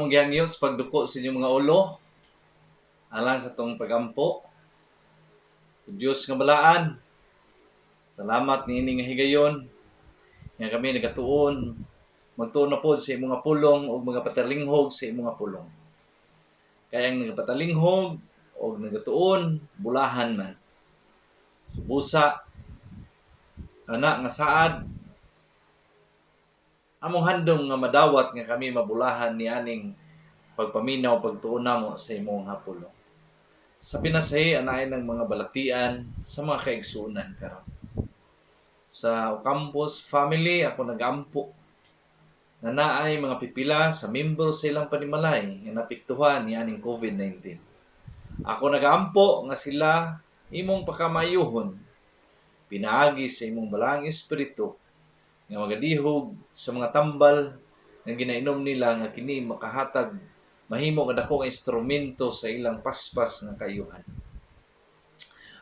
akong gihangyo sa pagduko sa inyong mga ulo alang sa tong pagampo. Diyos nga balaan, salamat niini nga higayon nga kami nagatuon magtuon na pod sa imong nga pulong o mga patalinghog sa imong nga pulong. Kaya ang nagapatalinghog o nagatuon bulahan man. Busa ana nga saad among handom nga madawat nga kami mabulahan ni aning pagpaminaw pagtuon namo sa imong nga pulong. Sa pinasay anaay ng mga balatian sa mga kaigsunan karon. Sa campus family ako nagampo nga naay mga pipila sa membro sa ilang panimalay nga napiktuhan ni aning COVID-19. Ako nagampo nga sila imong pakamayuhon pinaagi sa imong balaang espiritu nga magadihog sa mga tambal nga ginainom nila nga kini makahatag mahimo nga dako nga instrumento sa ilang paspas nga kayuhan.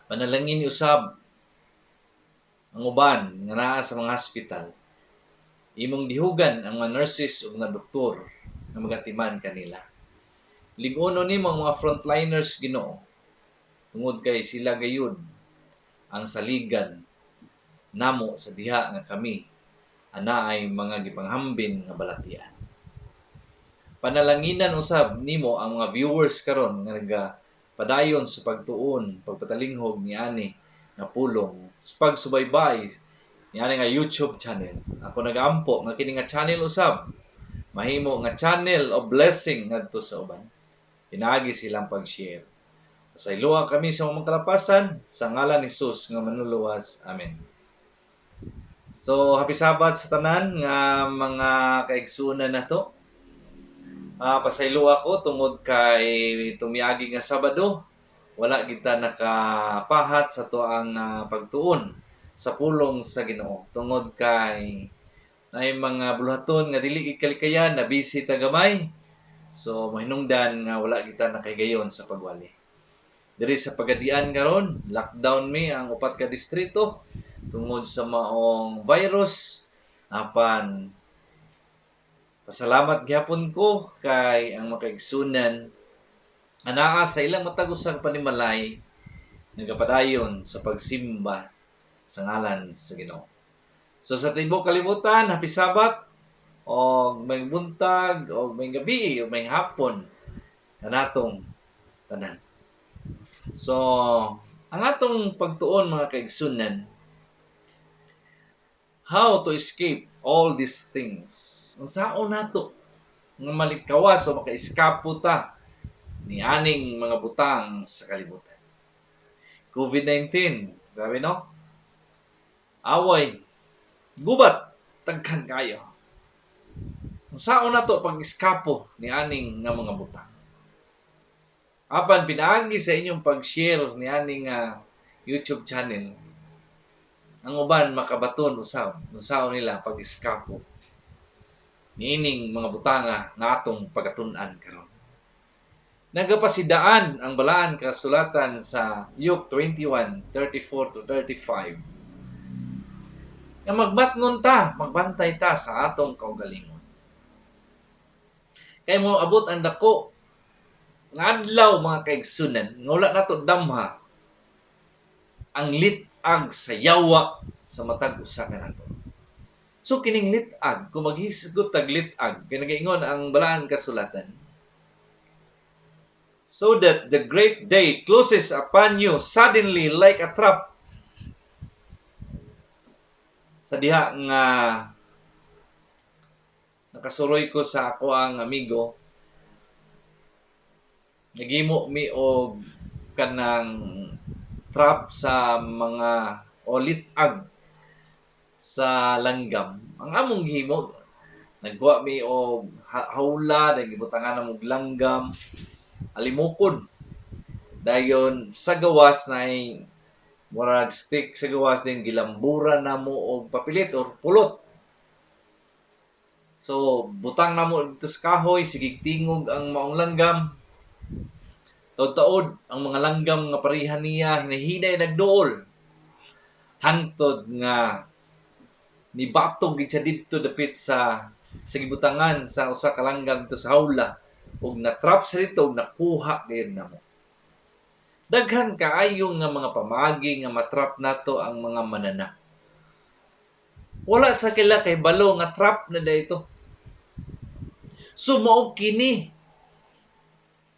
Manalangin usab ang uban nga naa sa mga hospital. Imong dihugan ang mga nurses ug mga doktor nga magatiman kanila. Lig-uno nimo ang mga frontliners Ginoo. Tungod kay sila gayud ang saligan namo sa diha nga kami anaay mga gipanghambin nga balatian. Panalanginan usab nimo ang mga viewers karon nga nagapadayon sa pagtuon, pagpatalinghog ni ani nga pulong, sa pagsubaybay ni ani nga YouTube channel. Ako nagaampo nga kini nga channel usab mahimo nga channel of blessing ngadto sa uban. Pinaagi silang pag-share. Pasayloa kami sa mga kalapasan sa ngalan ni Jesus nga manluluwas. Amen. So, happy Sabat sa tanan nga mga kaigsunan nato. Pasaylo ako tungod kay tumiagi nga Sabado wala kita nakapahat sa tuang pagtuon sa pulong sa Ginoo tungod kay nay mga buluhaton nga dili gid kalikayan na busy ta gamay, so mahinungdan nga wala kita nakahigayon sa pagwali diri sa Pagadian. Karon lockdown mi ang upat ka distrito tungod sa maong virus. Apan pasalamat gyapon ko kay ang makaigsunan anaa sa ilang matag usang panimalay nagapadayon sa pagsimba sa ngalan sa Ginoo. So sa tibok kalibutan, happy Sabat o may buntag o may gabi o may hapon kanatong tanan. So ang atong pagtuon mga kaigsunan, how to escape all these things. Unsaon nato nga malikawas o makaiskapo ta ni aning mga butang sa kalibutan. COVID-19, grabe no? Away, gubat, tagkan kayo. Unsaon nato pag-iskapo ni aning nga mga butang. Apan pinaagi sa inyong pag-share ni aning YouTube channel, ang uban makabaton usab unsaon nila pag-iskapo niining mga butanga nga atong pagatun-an karon. Nagapasidaan ang balaan kasulatan sa Luke 21:34-35 nga magmatngon ta, magbantay ta sa atong kaugalingon. Kay mo abot ang dako nga adlaw mga kaigsunan nga wala nato damha ang litag sa yawa sa matag usa ka nato. So kining litag, kung maghisgot tag litag, kay nagaingon ang balaan kasulatan, so that the great day closes upon you suddenly like a trap. Sa diha nga nakasuroy ko sa ako ang amigo, nagimo mi og kanang trap sa mga litag sa langgam. Ang among gihimo, nagkuha mi og hawla, nagibutangan na og langgam, alimukod. Dayon sa gawas na murag stick sa gawas din gilambura na mo og papilit or pulot. So butang na mo dito sa kahoy, sigig tingog ang maong langgam. Taod-taod ang mga langgam nga parihan niya hinahinay nagduol. Hantod nga nibatog gid siya didto dapit sa gibutangan sa usa ka langgam dito sa hawla. ug na-trap sa dito ug nakuha gayud namo. Daghan kaayo nga mga pamagi nga matrap nato ang mga manana. Wala sa kila kay balo nga trap na dayto. So mao kini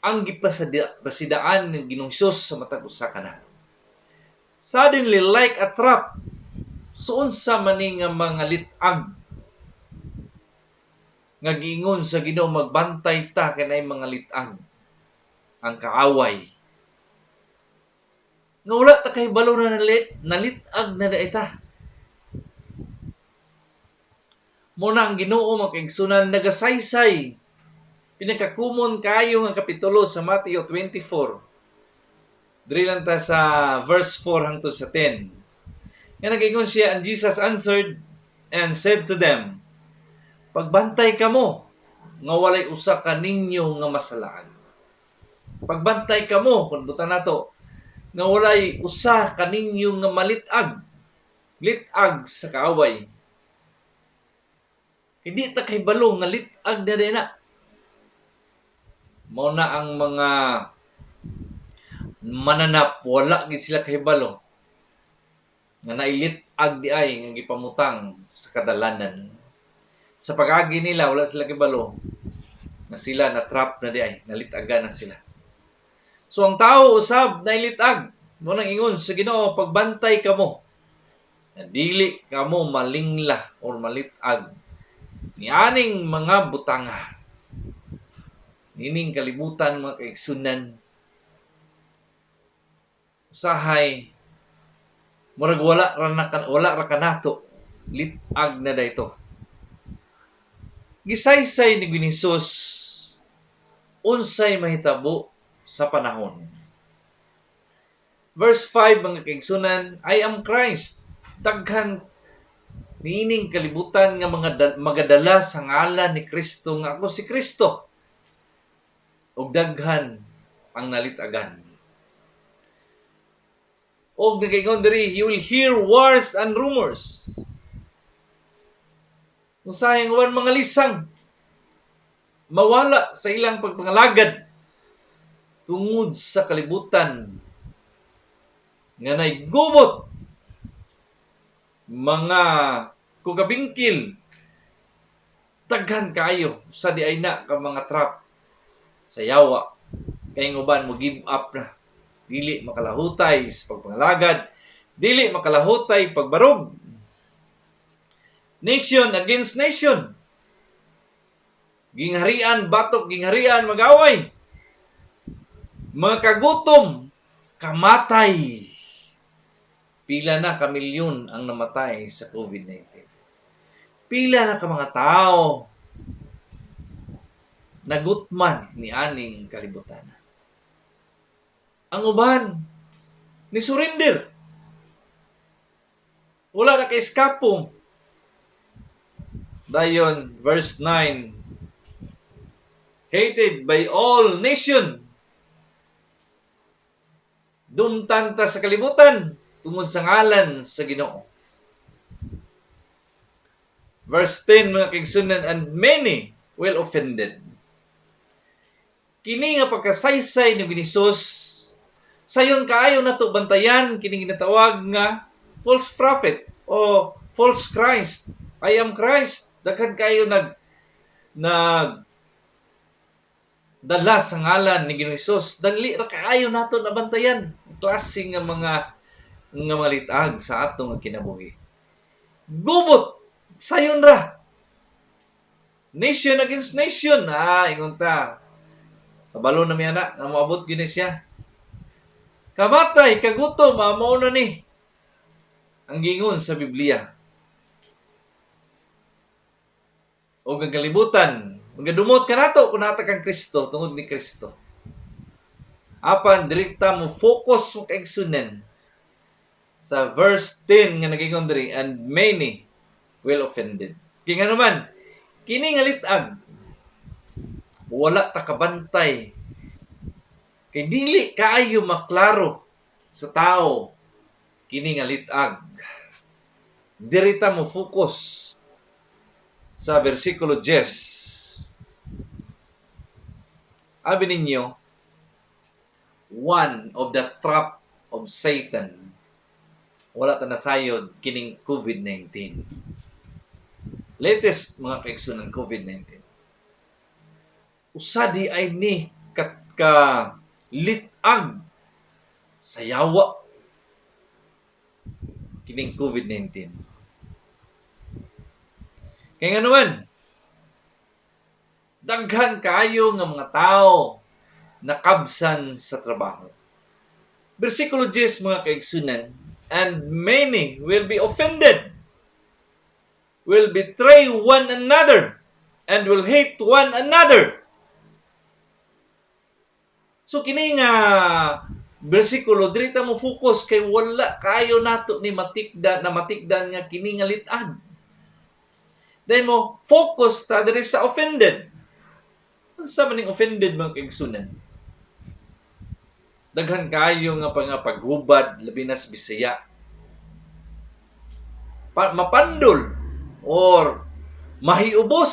ang gipasidaan ng Ginoong Hesus sa matag usa kana. Suddenly like a trap. So unsa man ni nga mga litag nga giingon sa Ginoo magbantay ta kanay mga litag ang kaaway. Nga wala ta kay balo na nalitag na daita. Muna ang Ginoo makigsunan nagasaysay. Pinakakumon kayo nga kapitulo sa Mateo 24. Diri lang ta sa verse 4 hangtod sa 10. Nga nag-ingon siya, and Jesus answered and said to them, pagbantay kamo nga walay usa ka ninyo nga masalaan. Pagbantay kamo kun buta nato nga walay usa ka ninyo nga litag sa kaaway. Hindi ta kay balo nga litag na din na. Mao na ang mga mananap wala gid sila kay balo nga nailitag di ay nga gipamutang sa kadalanan. Sa pag-agi nila wala sila kay balo nga sila na trap na di ay nalitagan na sila. So ang tao usab nailitag mo nang ingon sa Ginoo pagbantay kamo dili kamo malingla or malitag ni aning mga butanga. Nining kalibutan mga kaigsunan. Usahay murag wala ra kanato litag na dayto. Gisaysay ni Hesus unsay mahitabo sa panahon. Verse 5 mga kaigsunan, I am Christ. Daghan nining kalibutan nga mga magadala sa ngalan ni Kristo nga ako si Kristo. Og daghan ang nalitagan. Og nagaingon diri, you will hear wars and rumors. Usahing wan mga lisang mawala sa ilang pagpangalagad tungod sa kalibutan nga naigubot mga kugabingkil daghan kayo sa di ay na ka mga trap sa yawa kay uban mo give up na dili makalahutay sa pagpangalagad, dili makalahutay pagbarog. Nation against nation. Gingharian batok gingharian mag-away. Mga kagutom kamatay. Pila na ka milyon ang namatay sa COVID-19. Pila na ka mga tao nagutman ni aning kalibutan. Ang uban ni surrender. Wala na kay eskapo. Dayon verse 9. Hated by all nation. Dumtan ta sa kalibutan tungod sa ngalan sa Ginoo. Verse 10 mga kaigsunan, and many will offended. Kini nga pagkasaysay ni Hesus sayon kaayo nato bantayan kini ginatawag nga false prophet o false Christ. I am Christ. Daghan kayo nag dala sa ngalan ni Ginoong Hesus. Dali ra kaayo nato nabantayan klase nga mga litag sa atong kinabuhi. Gubot sayon ra. Nation against nation. Ingon ta. Kabalo na mi ana nga moabot gyud siya. Kamatay, kagutom, mao na ni ang gingon sa Biblia. O ang kalibutan, magadumot ka nato kung nata kang Kristo, tungod ni Kristo. Apan, direkta mo focus mo kaigsunan sa verse 10 nga nagingon diri, and many will offended. Kaya nga naman, kini nga litag, wala ta kabantay. Kay dili kaayo maklaro sa tao kini nga litag. Dirita mo focus sa bersikulo 10. Abi ninyo, one of the trap of Satan, wala ta nasayod kining COVID-19. Latest mga kaigsunan COVID-19. Usa di ay ni ka litag sa yawa kining COVID-19. Kaya nga naman, daghan kaayo nga mga tao nakabsan sa trabaho. Versikulo 10 mga kaigsunan, and many will be offended, will betray one another, and will hate one another. So kini nga bersikulo diri ta mo focus kay wala kayo nato ni matikdan nga kini nga litag. Then mo focus ta diri sa offended. Unsa man ning offended mga kaigsunan? Daghan kayo nga paghubad labi na sa Bisaya. Mapandol or mahiubos.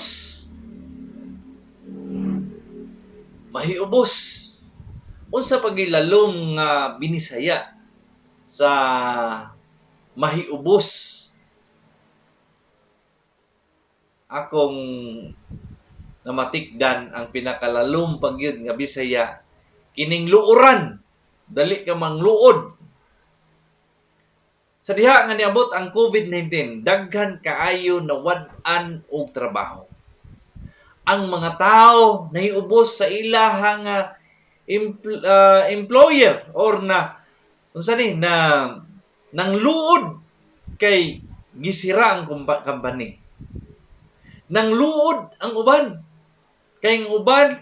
Unsa pagilalom nga binisaya sa mahiubos? Akong namatikdan ang pinakalalom pagyud nga Bisaya kining luoran, dali ka mangluod. Sa diha nga niabot ang COVID-19, daghan kaayo nawad-an og trabaho. Ang mga tao nahiubos sa ilahang employer or na unsa ni na nang luod kay gisira ang company. Nang luod ang uban kay ang uban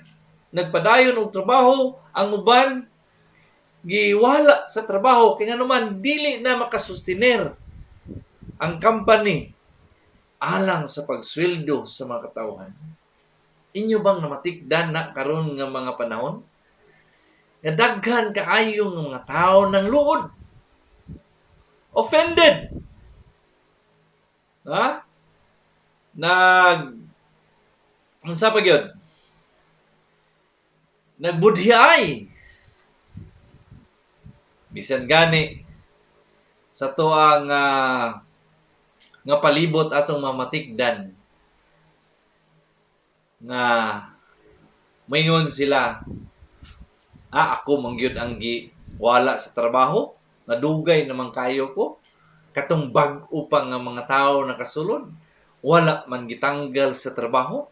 nagpadayon og trabaho, ang uban giwala sa trabaho kay nganuman dili na makasustener ang company alang sa pagsweldo sa mga katawhan. Inyo bang namatikdan na karon nga mga panahon? Nga daghan kaayo nga mga tao nang luod. Offended. Ha? Unsa pa gyud? Nagbudhiay. Bisan gani sa tuang nga palibot atong mamatikdan nga mayngon sila, ako mangyud ang wala sa trabaho, nadugay naman kayo ko, katong bag-o pa nga mga tao nakasulod, wala man gitanggal sa trabaho.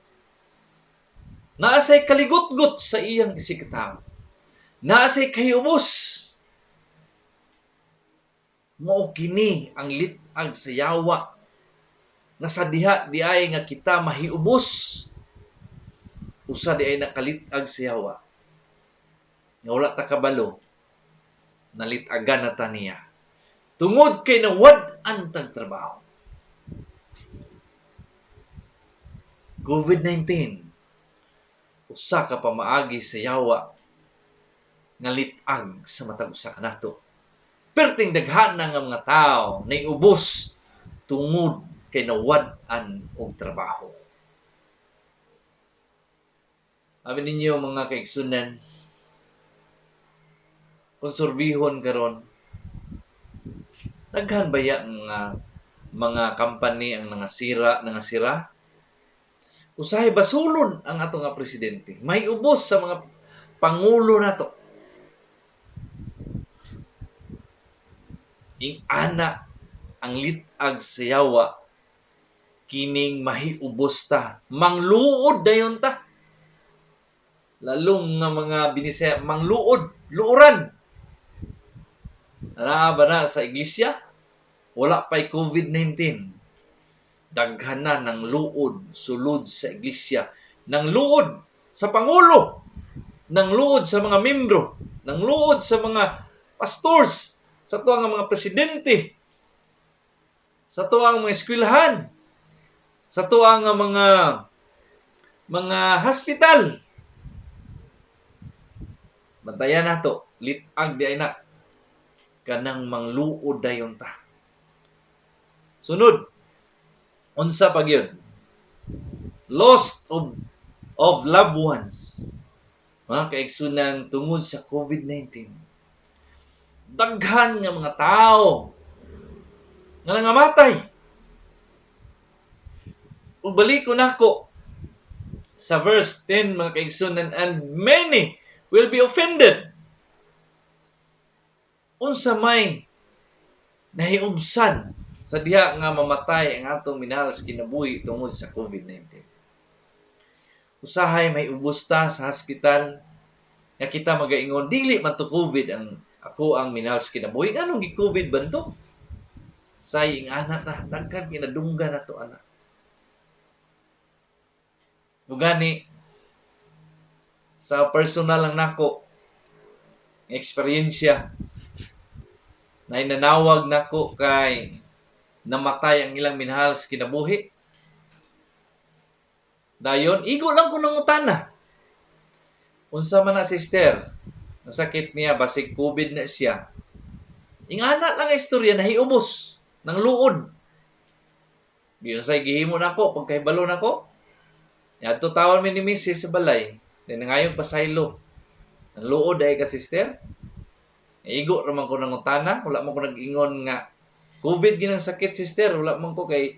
Naasay kaligot-got sa iyang isikataw. Naasay kayubos. Mao kini ang litag sa yawa nga sa diha di ay nga kita mahiubos. Usa di ay nakalitag sa yawa. Nga wala ta kabalo, nalitagan na ta niya. Tungod kay nawad-an tag trabaho. COVID-19, usa ka pamaagi sa yawa nga litag sa matag usa kanato. Perting daghan na nga mga tao na iubos tungod kay nawad-an og trabaho. Abi ninyo mga kaigsunan, konsorbihon karon, daghan baya nga mga company ang nangasira. Usahay basulon ang ato nga presidente. May ubos sa mga pangulo nato. Ing ana ang litag sa yawa kining mahiubos ta. Mangluod dayon ta. Lalong nga mga binisaya mangluod, luoran. Ana ba na sa iglesia? Wala pa'y COVID-19. Daghan na ng luod, sulod sa iglesia. Nang luod sa pangulo. Nang luod sa mga membro. Nang luod sa mga pastors. Sa tuwang mga presidente. Sa tuwang mga eskwelahan. Sa tuwang mga hospital. Bantayan nato, litag di ay na. Kanang mangluod dayon ta. Sunod, unsa pa gyud? Loss of loved ones. mga kaigsunan, tungod sa COVID-19. Daghan nga mga tao nga nangamatay. Ug balik ko nako sa verse 10, mga kaigsunan, and many will be offended. Unsa may nahiubsan sa diha nga mamatay ang atong minahal sa kinabuhi tungod sa COVID-19. Usahay may ubos ta sa hospital nga kita magaingon dili man to COVID ang ako ang minahal sa kinabuhi. Anong gi-COVID ba to? Say ing anak na daghan ginadungga na to anak. Ugani sa personal lang nako eksperyensya na inanawag nako kay namatay ang ilang minahal sa kinabuhi. Dayon, igo lang ko nangutana. Unsa man na sister, nasakit niya, basig COVID na siya. Ingana lang istorya, nahiubos, ng luod. Diyon say gihimo nako, pagkahibalo nako. Yadto tawon mi ni Mrs. sa balay. Then ngayon pasaylo. Ang luod ay ka sister. Igo raman ko nangutana, wala man ko nag-ingon nga COVID ginang sakit sister, wala man ko kay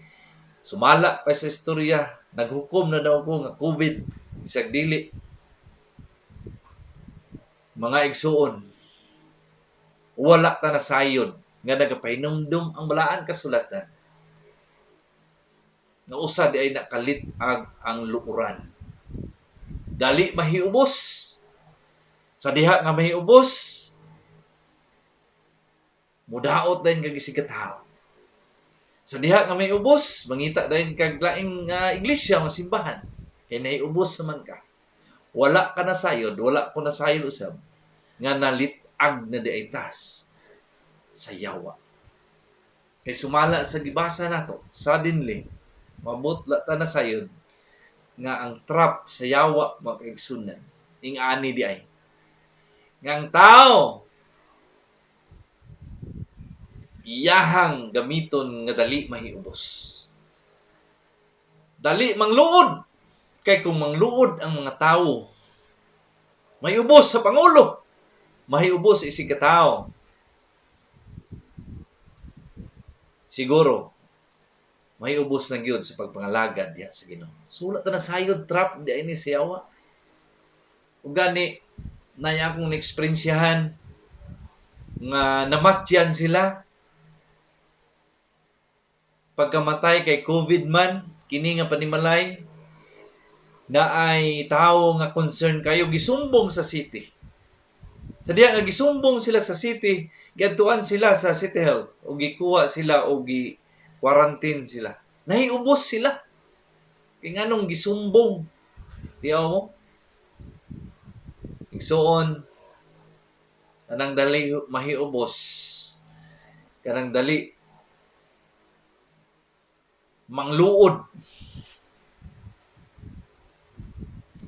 sumala pa sa istorya. Naghukom na daw ko nga COVID. Bisag dili. Mga igsuon. Wala ta na sayod. Nga nagapahinumdum ang balaan kasulatan. Nga usa di ay nakalitag ang luuran. Dali mahiubos. Sa diha nga mahiubos, mudaot din kag isig katao. Sa diha nga may ubos, mangita dayon kag laing iglesia o simbahan. Kay naiubos naman ka. Wala ka na sayod, wala ko na sayod usab. Nga nalitag na diaytas sa yawa. Kay sumala sa gibasa nato, suddenly, mabutla ta na sayod nga ang trap sa yawa makaigsunan. Ing ani di ay. Nga ang tao iyahang gamiton nga dali mahiubos. Dali mangluod. Kay kung mangluod ang mga tao, mahiubos sa Pangulo, mahiubos isig katao. Siguro, mahiubos na gyud sa pagpangalagad diha sa Ginoo. Sulat na sayod trap di ini siyawa. Ug gani na akong na-eksperyensyahan nga namatyan sila pagkamatay kay COVID man, kini nga panimalay, na ay tao nga concern kayo, gisumbong sa city. Sa diya nga gisumbong sila sa city, giadtuan sila sa City Health, o gikuha sila, o gi-quarantine sila. Nahiubos sila. Kaya nga nung gisumbong, tiyaw mo, igsuon, kanang dali mahiubos, kanang dali mangluod,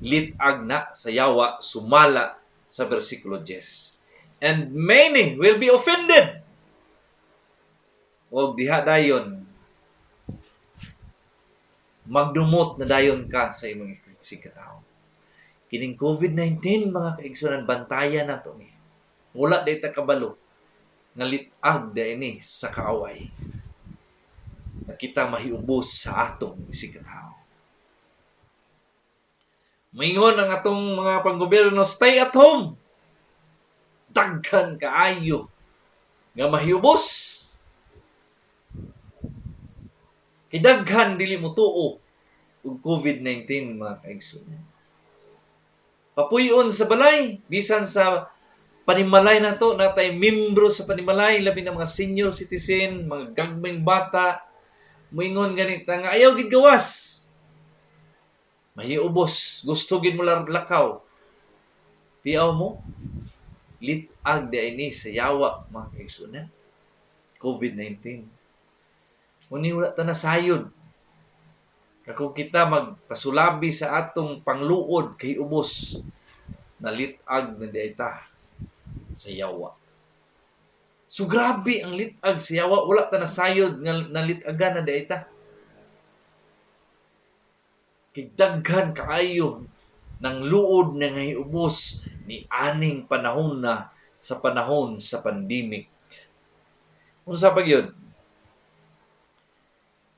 litag na sa yawa, sumala sa versikulo 10. And many will be offended. Huwag diha dayon, magdumot na dayon ka sa imong sikataw. Kining COVID-19, mga kaigsunan, bantayan na to ni. Wala day ta kabalo, nga litag da ini sa kaaway. Na kita mahiubos sa atong sikataw. Maingon ang atong mga panggobyerno, stay at home. Daghan kaayo nga mahiubos. Kidaghan dili mo tuo og COVID-19, mga kaigsunan. Papuyon sa balay, bisan sa panimalay na to, natay membro sa panimalay, labi na mga senior citizen, mga gagmayng bata, moingon ganit nga ayaw gid gawas. Mahiubos, gusto gid mo lakaw. Tiyaw mo, litag di ini sa yawa, mga kaigsunan. COVID-19. Muni wala ta na sayod. Kung kita magpasulabi sa atong pangluod kay ubos, nalitag na di ta sa yawa. So grabe ang litag sa yawa, wala ta na sayod nga nalitagan na di ta. Kay daghan kaayo ng luod na ngahiubos ni aning panahon na sa panahon sa pandemic. Unsa pa gyud?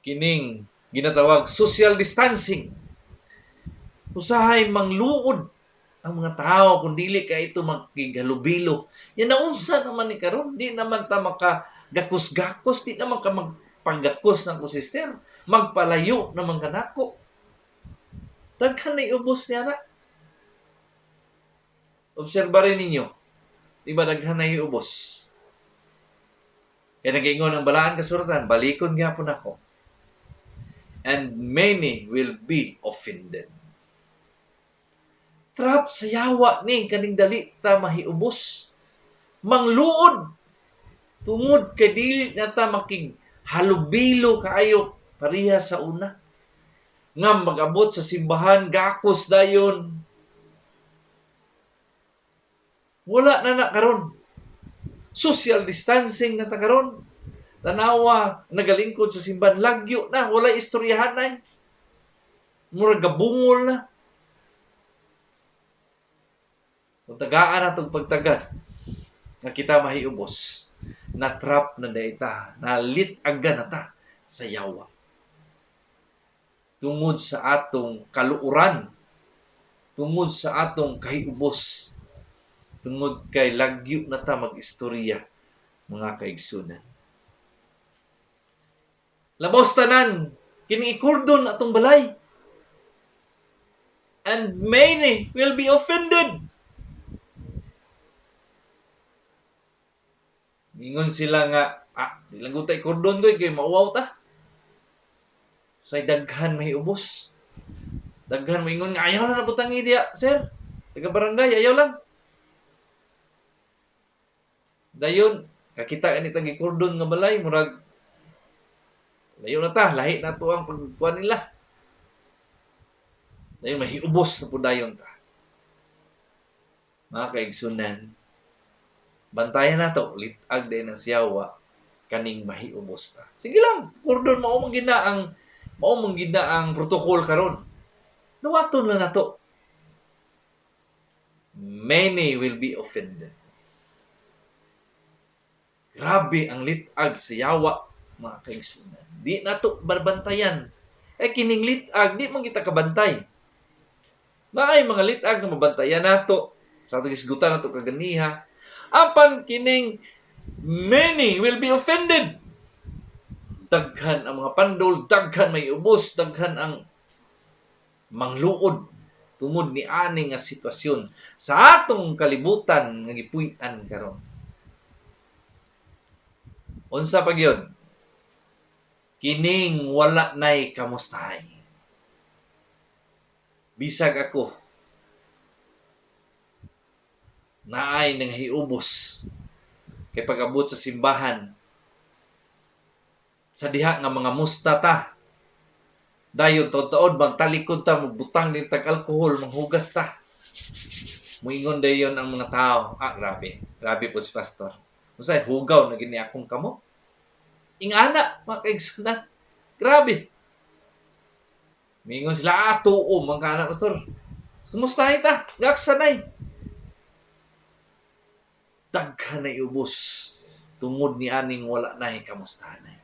Kining ginatawag social distancing. Usahay mangluod ang mga tao kung dili ka ito magkigalubilo. Yan naunsa naman ni karon, di naman ta makagakos-gakos, di naman ka magpanggakos ng kusister, magpalayo naman kanako. Daghan na ubos niya na. Obserbarin ninyo, di ba daghan na ubos? Kaya nag-ingon ang balaan kasuratan, balikon nga po nako. And many will be offended. Trap sa yawa ni kaning dali ta mahiubos. Mangluod tungod kay dili na ta makig halubilo kaayo pareha sa una. Nga mag-abot sa simbahan gakos dayon. Wala na karon. Social distancing na ta karon. Tanawa nagalingkod sa simbahan lagyo na wala istoryahan na. Mura gabungol na. Kung tagaan na itong pagtagad, nga kita mahiubos, na-trap na daita, nalit-aga na ta sa yawa. Tungod sa atong kaluuran, tungod sa atong kahiubos, tungod kay lagyo na ta mag-istorya, mga kaigsunan. Labaw tanan, kini-ikordon atong balay. And many will be offended. Ingon sila nga, di lang ko tayo kordon ko, kaya mauwaw ta. Say daghan may ubos. Daghan mo ingon nga, ayaw na nabutang idea, sir. Taga barangay, ayaw lang. Dayon, kakita ka ni tagi kordon nga balay, murag, layo na ta, lahi na to ang pagkuhan nila. Dayon, mahiubos na po dayon ta. Mga kaigsunan, bantayan na to, litag din ng siyawa, kaning mahiubos ta. Sige lang, kordon, maumang gina ang protocol karon. Nawaton lang na to. Many will be offended. Grabe ang litag sa yawa, mga kaigsunan. Di na to barbantayan. Kining litag, di man kita kabantay. Naay mga litag na mabantayan na to. Sa atong isgutan na to kaganiha. Apan kining many will be offended. Daghan ang mga pandol, daghan may ubos, daghan ang mangluod tungod ni ani nga sitwasyon sa atong kalibutan nga gipuy-an karon. Unsa pa gyud? Kining wala nay kamustahay. Bisag ako naay nang hiubos kay pag-abot sa simbahan sa diha nga mga mustata dayon taod-taod magtalikod ta magbutang din tag alcohol manghugas ta muingon dayon ang mga tao grabe po si pastor unsay hugaw na gini akong kamo ingana mga kaigsunan grabe muingon sila tuo man kana pastor kumusta ta gaksanay daghan na ubos tungod ni aning wala na kamustahan.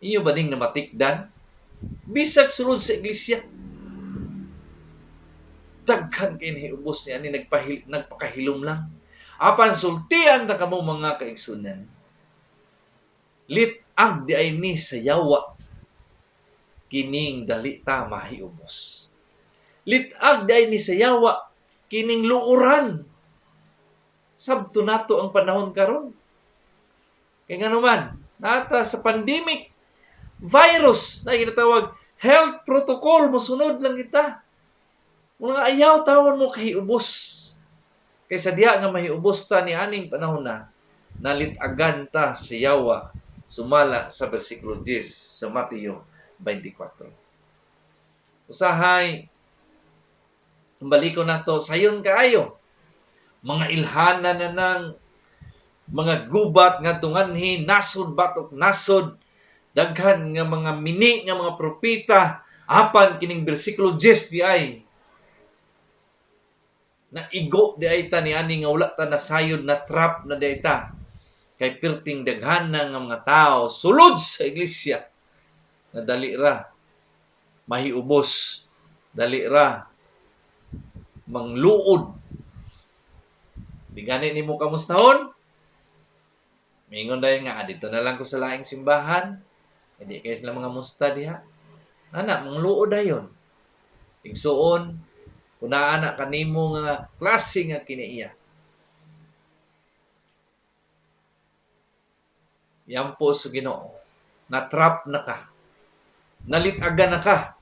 Inyo ba ning namatikdan? Bisag sulod sa iglesia. Daghan kay ni ubos ni ani nagpakahilom lang. Apan sultian na kamo mga kaigsunan. Litag di ay ni sa yawa kining dali ta mahiubos. Litag di ay ni sa yawa kining luuran. Sabto nato ang panahon karon. Kaya nga naman, nata sa pandemic, virus na ginatawag health protocol, masunod lang kita. Mga ayaw tawon mo kahiubos. Kaysa diya nga mahiubos ta ni aning panahon na, nalitagan ta sa yawa, sumala sa versikulo 10 sa Mateo 24. Usahay, balik ko na to, sayon kaayo. Mga ilhana na ng mga gubat nga tunganhi, nasod batok nasod, daghan nga mga mini nga mga propeta, apan kining bersikulo 10 di ay Na igo di ay ta ni ani nga wala ta nasayod na trap na di ay ta. Kay pirting daghan na nga mga tao sulod sa iglesia na dali ra mahiubos, dali ra mangluod. Di gani nimo kamustahon? Mingon dayon nga dito na lang ko sa laing simbahan. Hindi kayo sila mga musta diha. Anak, mangluod dayon. Igsuon, kuna anak kanimo nga klase nga kinaiya. Yampo sa Ginoo. Na-trap na ka. Nalitagan na ka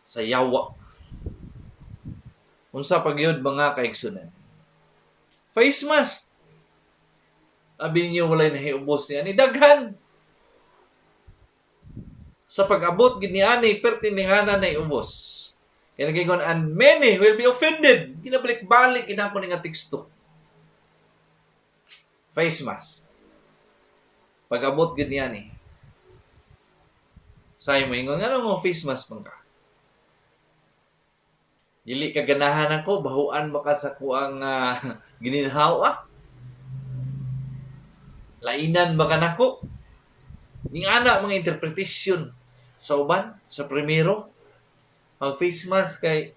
sa yawa. Unsa pagyud mga kaigsunan. Face mask. Sabi niyo walay nahiubos niya ni daghan. Sa pag-abot gid ni ani pertinihana na iubos. Kaya nagingon, and many will be offended. Ginabalik-balik inapon nga teksto. Face mask. Pag-abot gid ni ani. Say mo ingon nga mo face mask man ka. Dili ka ganahan ako bahuan baka sa kuang gininhawa. Lainan baka nako. Ning ana mga interpretasyon sa uban sa primero ang face mask kay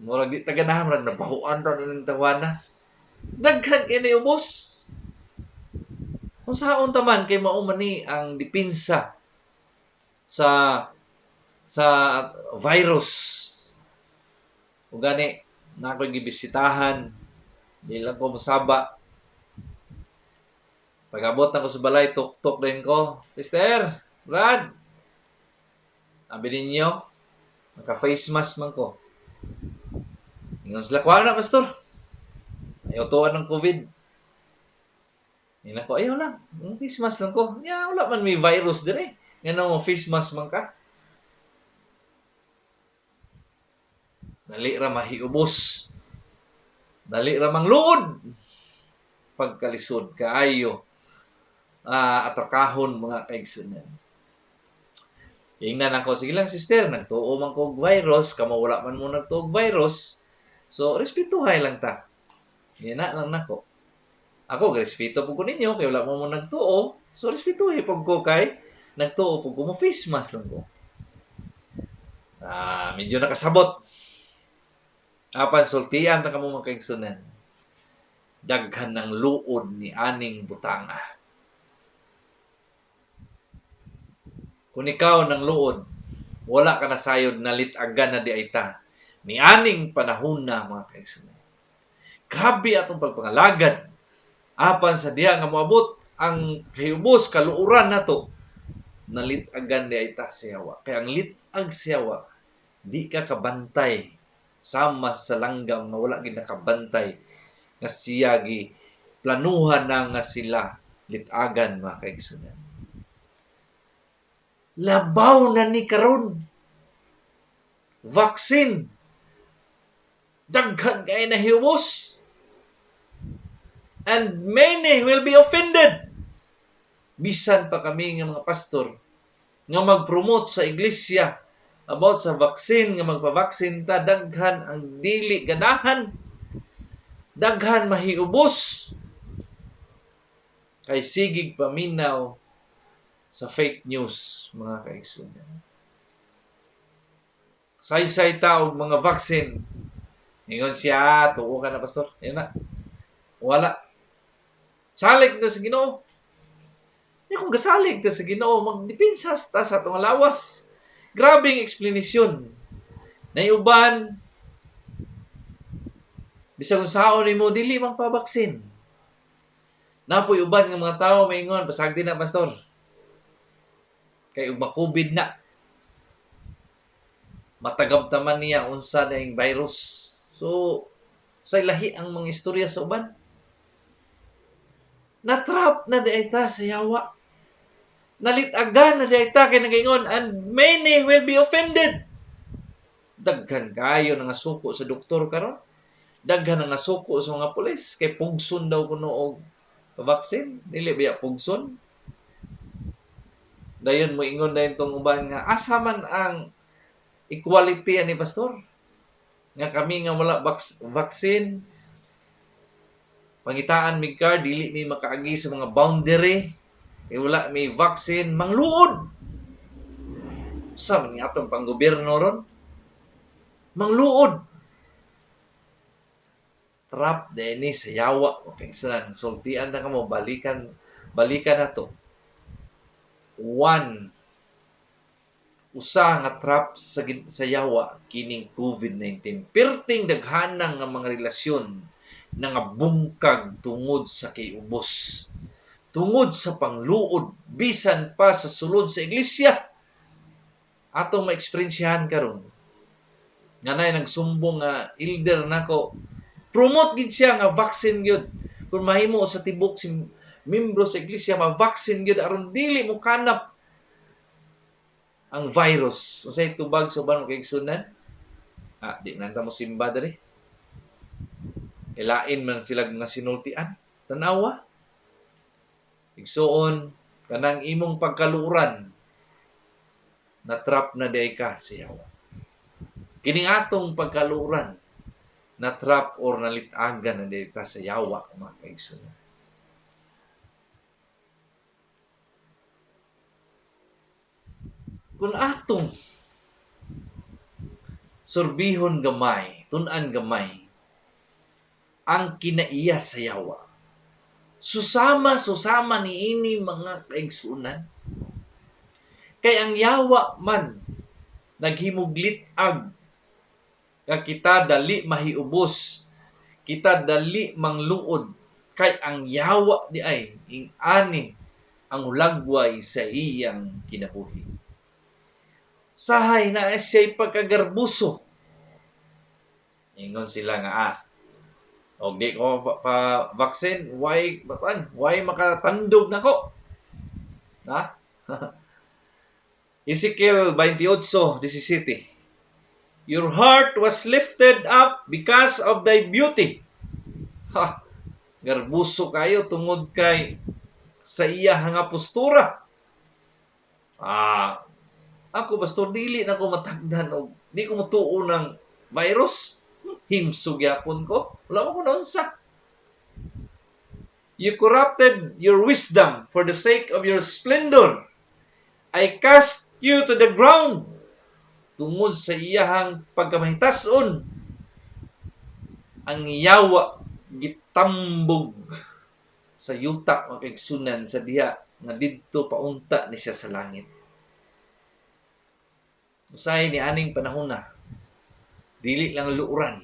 murag di taganahan ra nabahuan ra ning tawana. Daghan kay naubos. Kung saon taman kay mao man ni ang depensa sa virus. Ug gani na ako gibisitahan di lang ko mosaba. Pag-abot ako sa balay, tuk-tuk din ko. Sister, Brad, sabi ninyo, naka-face mask man ko. Ingon sila, kuha na, pastor. Ayaw tuwan ng COVID. Ingon ko, ayaw lang. Face mask lang ko. Ya, wala man may virus din eh. Nga face mask man ka. Dali ra mahiubos. Dali ra mangluod. Pagkalisod, kaayo. Atrakahon mga kaigsunan. Ingnan ako, sige lang sister, nagtuo man kog virus, kamo wala man mo nagtuog virus. So, respetuhay lang ta. Yan na lang nako. Ako, respeto po ko ninyo, kaya wala mo nagtuo. So, respetuhay po ko kay nagtuo po ko mo face mask lang ko. Medyo nakasabot. Apan, sultian na kamo mga kaigsunan. Daghan ng luod ni aning butanga. Kung ikaw ng luod, wala ka na sayod na litagan na di ay ta. Ni aning panahon na mga kaigsunan. Grabe atong pagpangalagad. Apan sa diha nga moabot ang kahubos kaluuran nato na litagan di ay ta siyawa. Kaya ang litag siyawa, di ka kabantay sama sa langgam nga wala gid nakabantay nga siyagi planuhan na nga sila litagan mga kaigsunan. Labaw na ni karon. Vaccine. Daghan kay nahiubos. And many will be offended. Bisan pa kami nga mga pastor nga mag-promote sa iglesia about sa vaccine, nga magpa-vaccine ta, daghan ang dili ganahan. Daghan mahiubos. Kay sigig paminaw sa fake news, mga kaigsunan. Say-say taog mga vaccine. Ingon siya, tuo ka na, pastor. Yan na. Wala. Salig na sa Ginoo. Kung gasalig na sa Ginoo, magdipinsa ta sa itong lawas. Grabing explanation. Na uban, bisag kung saon mo, dili mang pabaksin. Napoy uban ng mga tao, maingon, pasagdi na, pastor. Kay ug-COVID na. Matagab-taman niya unsa na yung virus. So, sa lahi ang mga istorya sa uban. Natrap na di ta sa yawa. Nalitagan na di ta kay nagaingon, and many will be offended. Daghan kayo nga suko sa doktor karon. Daghan nga suko sa mga pulis kay pugson daw kuno og vaccine. Dili biya pugson. Dayon mo ingon dayon tong uban nga asa man ang equality ani pastor nga kami nga wala vaccine, pangitaan mi card, dili mi makaagi sa mga boundary, kay wala mi vaccine, mangluod. Sa man atong panggobyerno ron? Mangluod. Trap deni sa yawa. Okay, sultian na ka mo, balikan na to. One, usa nga trap sa yawa kining COVID-19. Perting daghanang nga mga relasyon na nga bungkag tungod sa kayubos. Tungod sa pangluod, bisan pa sa sulod sa iglesia. Atong ma-experiensyahan karon. Nga nay nagsumbong nga elder nako, promote gid siya nga vaccine gyud. Kung mahimo sa tibok si membro sa iglesia ma-vaccine gyud aron dili mo kanap ang virus. Unsay tubag sa uban kay sunan? Di nanta mo simba diri. Ilain man sila nga sinultian. Tanawa. Igsuon kanang imong pagkaluuran na trap na day ka siya. Kining atong pagkaluuran na trap or nalitagan na day ka sa yawa, mga kaigsunan. Kung atong sorbihon gamay, tunan gamay, ang kinaiya sa yawa, susama ni ini mga kaigsunan, kay ang yawa man naghimuglit ag nga kita dali mahiubos, kita dali mangluod, kay ang yawa di ay ingani ang hulagway sa iyang kinabuhi. Sahay na siya'y pagkagarbuso. Ingon sila nga, og di ko pa vaccine, why makatandog na ko? Ha? Ezekiel 28:17. Your heart was lifted up because of thy beauty. Garbuso kayo tungod kay sa iya nga postura. Ako pastor dili na ko matagdan og di ko motuo ng virus. Himsog yapon ko. Wala mo ko naunsa. You corrupted your wisdom for the sake of your splendor. I cast you to the ground. Tungod sa iyahang pagkamahitason, ang yawa gitambog sa yuta makigsunan sa diha nga didto paunta ni siya sa langit. Usahay ni aning panahon na, dili lang luuran,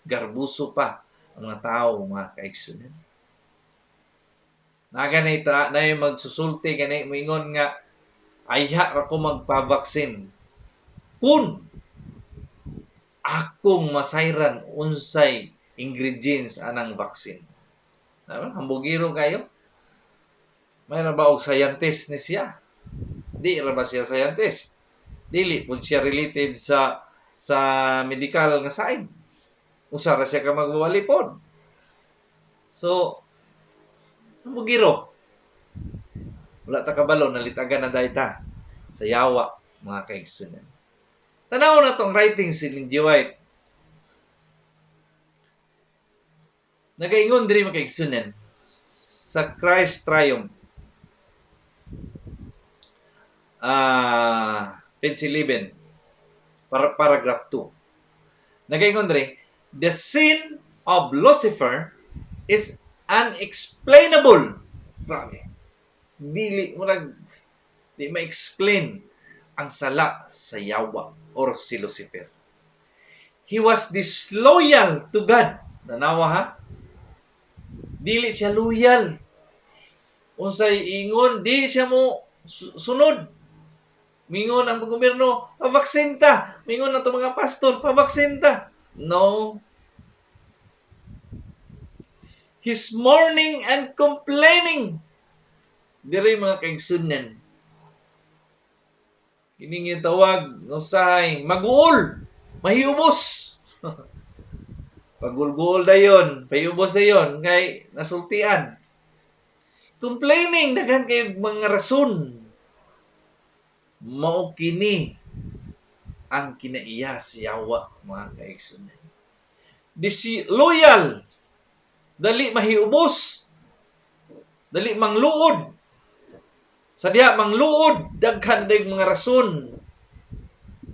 garbuso pa ang mga tao, mga kaigsunan. Naganita na yung magsusulti, ganay moingon nga, ayha ako magpabaksin. Kung akong masayran unsay ingredients anang vaccine. Hambugiro kayo? May na ba og scientist ni siya? Di ra ba siya scientist? Dili po siya related sa medical nga side. Usa ra siya ka magwalipod. So, hambugiro. Wala ta kabalo, nalitagan na dayta sa yawa, mga kaigsunan. Tanaw na tong writings si Ellen G. White. Nagaingon diri mga kaigsunan sa Christ Triumph. Page 11, paragraph 2. Nagaingon diri, the sin of Lucifer is unexplainable. Grabe. Di ma-explain ang sala sa yawa or si Lucifer. He was disloyal to God. Nanawa ha? Dili siya loyal. Unsay ingon, di siya mo sunod. Mingon ang gobyerno, pabaksin ta. Mingon ang mga pastor, pabaksin ta. No. He's mourning and complaining. Diri mga kaigsunan. Kining tawag usahay mag-uol, mahiubos. Pagulgol dayon, payubos dayon kay nasultian. Complaining daghan kay mga rason. Mao kini ang kinaiya sa yawa, mga kaigsunan. Disloyal, dali mahiubos, dali mangluod. Sa diha mangluod, daghan day mga rason.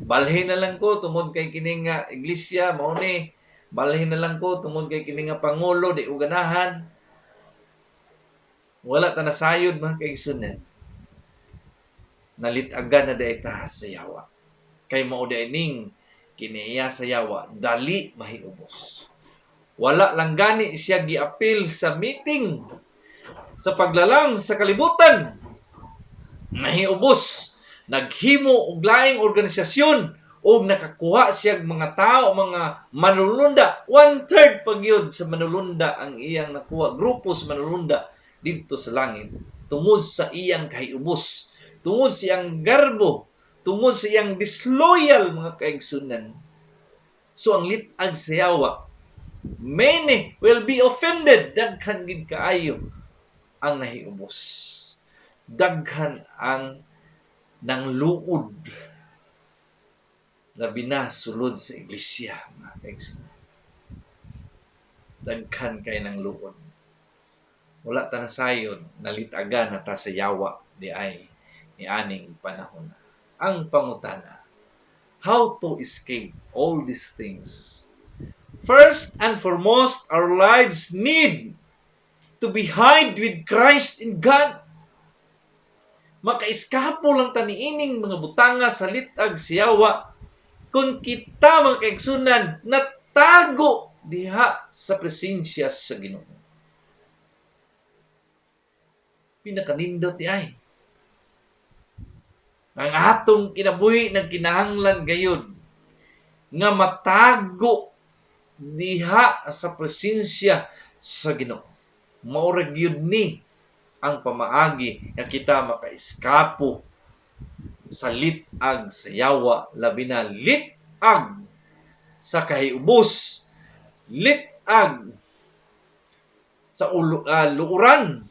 Balhin na lang ko tungod kay kini nga iglesia mao ni. Balhin na lang ko tungod kay kini nga pangulo di uganahan. Wala ta nasayod, mga kaigsunan. Nalitagan na day ta sa yawa. Kay mao day ning kinaiya sa yawa, dali mahiubos. Wala lang gani siya giapil sa meeting, sa paglalang sa kalibutan. Mahiubos, naghimo og laing organisasyon o nakakuha siya mga tao, mga manulunda. 1/3 pagyud sa manulunda ang iyang nakuha, grupo sa manulunda dito sa langit, tungod sa iyang kahiubos, tungod sa iyang garbo, tungod sa iyang disloyal, mga kaigsunan. So ang litag sa yawa, many will be offended. Daghan gid kaayo ang nahiubos. Daghan ang nangluod. Labi na sulod sa iglesia, mga kaigsunan. Daghan kay nangluod. Wala ta nasayod, nalitagan na ta sa yawa di ay ni aning panahon. Ang pangutana, how to escape all these things? First and foremost, our lives need to be hid with Christ in God. Makaiskapo lang ta niining mga butanga sa litag siyawa kung kita, mga kaigsunan, natago diha sa presensya sa Ginoo. Pinakanindot di ay. Ang atong kinabuhi ng kinahanglan gayon nga matago diha sa presensya sa Ginoo. Maurag yun ni ang pamaagi nga kita makaiskapo sa litag sa yawa, labi na litag sa kahiubos, litag sa luuran.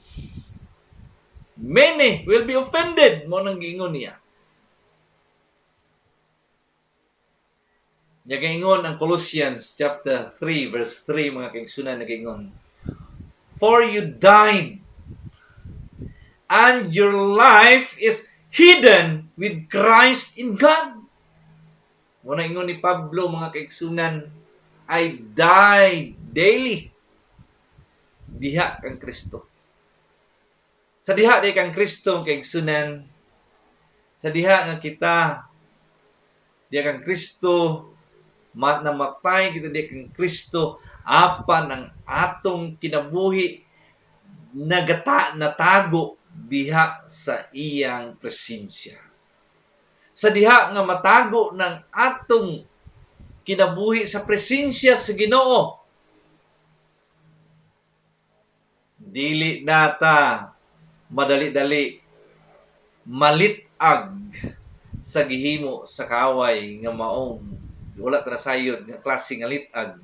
Many will be offended, mo nang giingon niya. Nagaingon ang Colossians chapter 3 verse 3, mga kaigsunan, nagaingon, for you died, and your life is hidden with Christ in God. Muna ingon ni Pablo, mga kaigsunan, I died daily diha kang Kristo. Sa diha di kang Kristo, kaigsunan, sa diha nga kita diha kang Kristo, namatay kita diha kang Kristo, apan ang atong kinabuhi natago diha sa iyang presensya. Sa diha nga matago ng atong kinabuhi sa presensya sa Ginoo, dili nata madali-dali malitag sa gihimo sa kaaway nga maong wala ta nasayod nga klase nga litag.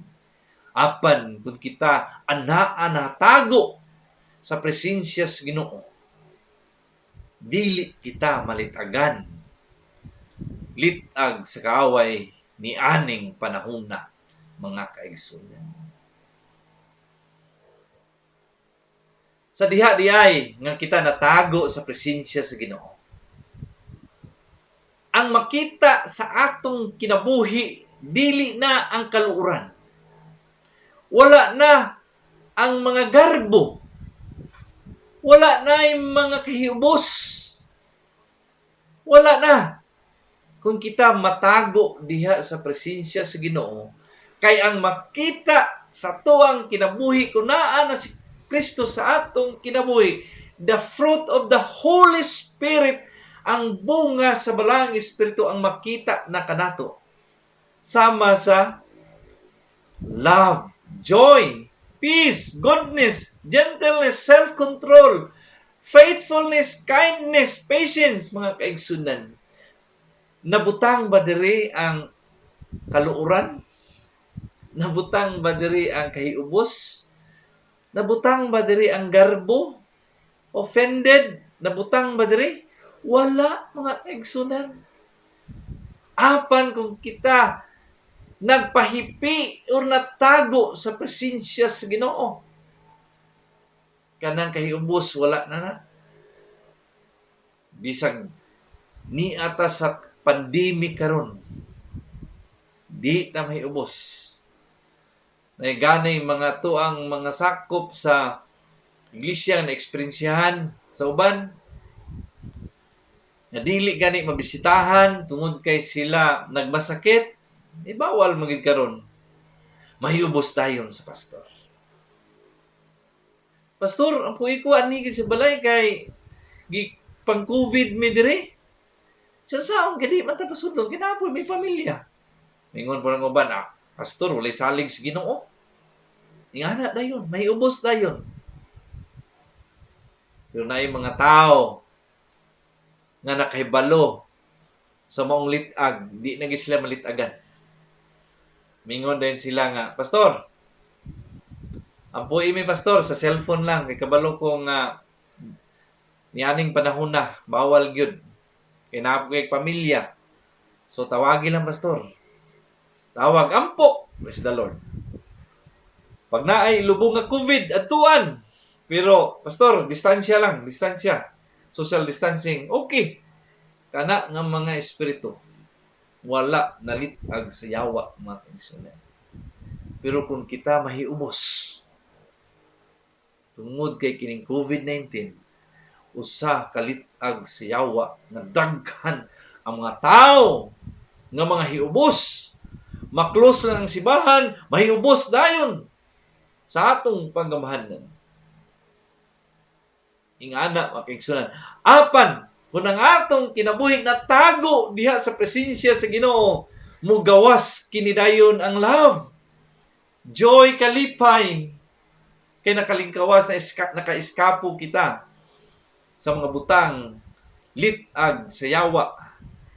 Apan kung kita anaa natago sa presensya sa Ginoo, dili kita malitagan litag sa kaaway ni aning panahon na, mga kaigsunan. Sa diha diay nga kita natago sa presensya sa Ginoo, ang makita sa atong kinabuhi dili na ang kaluuran, wala na ang mga garbo, wala na yung mga kahiubos, wala na kung kita matago diha sa presensya sa Ginoo. Kay ang makita sa tuang kinabuhi kung naa na si Kristo sa atong kinabuhi, the fruit of the Holy Spirit, ang bunga sa balang Espiritu ang makita na kanato. Sama sa love, joy, peace, goodness, gentleness, self-control, faithfulness, kindness, patience, mga kaigsunan. Nabutang ba diri ang kaluuran? Nabutang ba diri ang kahiubos? Nabutang ba diri ang garbo? Offended? Nabutang ba diri? Wala, mga kaigsunan. Apan kung kita nagpahipi or natago sa presensya sa Ginoo, kanang kahiubos wala na. Bisag ni ata sa pandemic karon, di na mahiubos. Ganay mga tuang mga sakop sa iglesia na eksperyensyahan sa uban na dili gani mabisitahan tungod kay sila nagmasakit, bawal magid karon. Mahiubos dayon sa pastor. Pastor, ang puwi ko ani sa balay kay pang COVID mi dire. Saon kadi man ta pasudlon kinapoy may pamilya. Mingon po ng uban, pastor, walay salig sa Ginoo. Ingana dayon, mahiubos dayon. Pero na mga tao nga nakahibalo sa maong litag, di na sila malitagan. Mingon din sila nga, pastor, ampuy mi pastor sa cellphone lang kay kabalo ko nga nianing panahon na bawal gyud kay napoy pamilya. So tawagi lang pastor. Tawag ampo, praise the Lord. Pag naay lubong nga COVID adtuan. Pero pastor, distansya lang, distansya. Social distancing, okay. Kana nga mga espiritu wala nalitag sa yawa mga kaigsunan. Pero kung kita mahiubos tungod kay kining COVID-19, usa kalitag sa yawa nga daghan ang mga tao nga mga hiubos. Maklos lang ang sibahan, mahiubos dayon sa atong panggamahanan. Ingana mga kaigsunan. Apan kung ang atong kinabuhi natago diha sa presensya sa Ginoo, mugawas kinidayon ang love, joy, kalipay, kay nakalingkawas na nakaiskapo kita sa mga butang, litag sa yawa,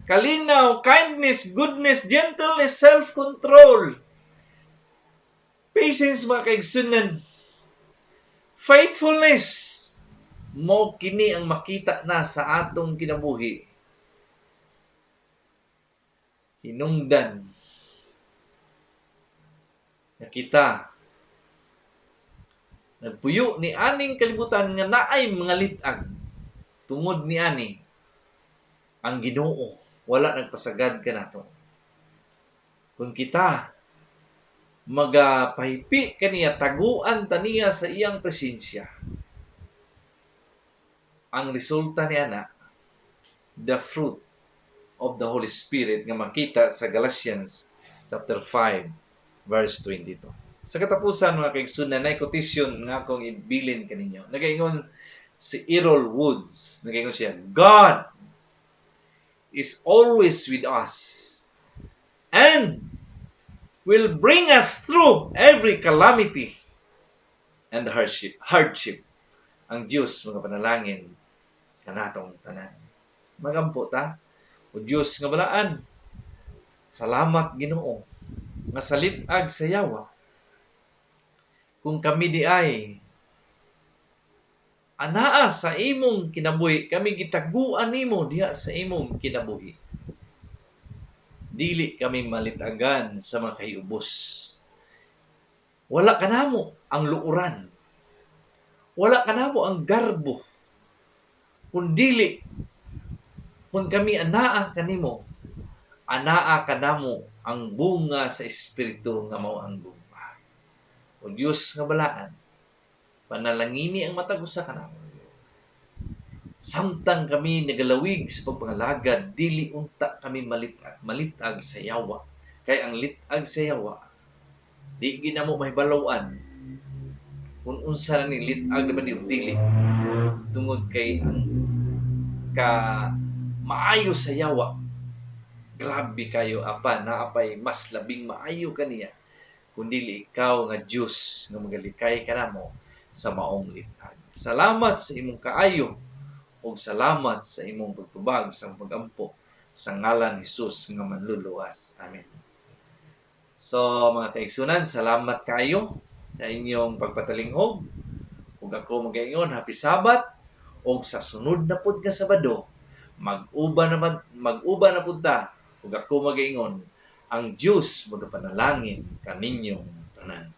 kalinaw, kindness, goodness, gentleness, self-control, patience mga kaigsunan, faithfulness, mo kini ang makita na sa atong kinabuhi. Hinungdan na kita nagpuyo ni aning kalibutan nga naay mga litag. Tungod ni ani ang Ginoo wala nagpasagad kanato. Kung kita magapahipi kaniya, taguan taniya sa iyang presensya, ang resulta ni ana, the fruit of the Holy Spirit nga makita sa Galatians chapter 5 verse 22. Sa katapusan mga kaigsunan, na quotation nga akong ibilin kaninyo. Nagaingon si Errol Woods, nagaingon siya, God is always with us and will bring us through every calamity and hardship. Ang Diyos, mga panalangin, kanatong tanan. Magampo ta, o Diyos nga balaan, salamat Ginoo, nga salitag sa yawa. Kung kami di ay anaa sa imong kinabuhi, kami gitaguan nimo diha sa imong kinabuhi. Dili kami malitagan sa mga kahiubos. Wala kanamo ang luuran. Wala kanamo ang garbo. Kung dili, kung kami anaa kanimo, anaa kanamo ang bunga sa Espiritu nga mao ang bunga. O Diyos nga balaan, panalangini ang matag usa kanamo. Samtang kami nagalawig sa pagpangalagad, dili unta kami malitag sa yawa. Kay ang litag sa yawa, di ginamo mahibalawan kung unsa na ni litag naman yung dili. Tungod kay ang maayo sa yawa, grabe kayo apa, naapay mas labing maayo kaniya kundi ikaw nga Diyos nga magalikay kanamo sa maong litag. Salamat sa imong kaayo ug salamat sa imong pagtubag sa pagampo sa ngalan ni Jesus nga manluluwas. Amen. So mga kaigsunan, salamat kayo sa inyong pagpatalinghog. Ug ako magaingon, happy Sabat. Ug sa sunod na pud nga Sabado, mag-uba na pud ta ug ako magaingon, ang Dios magapanalangin kaninyong tanan.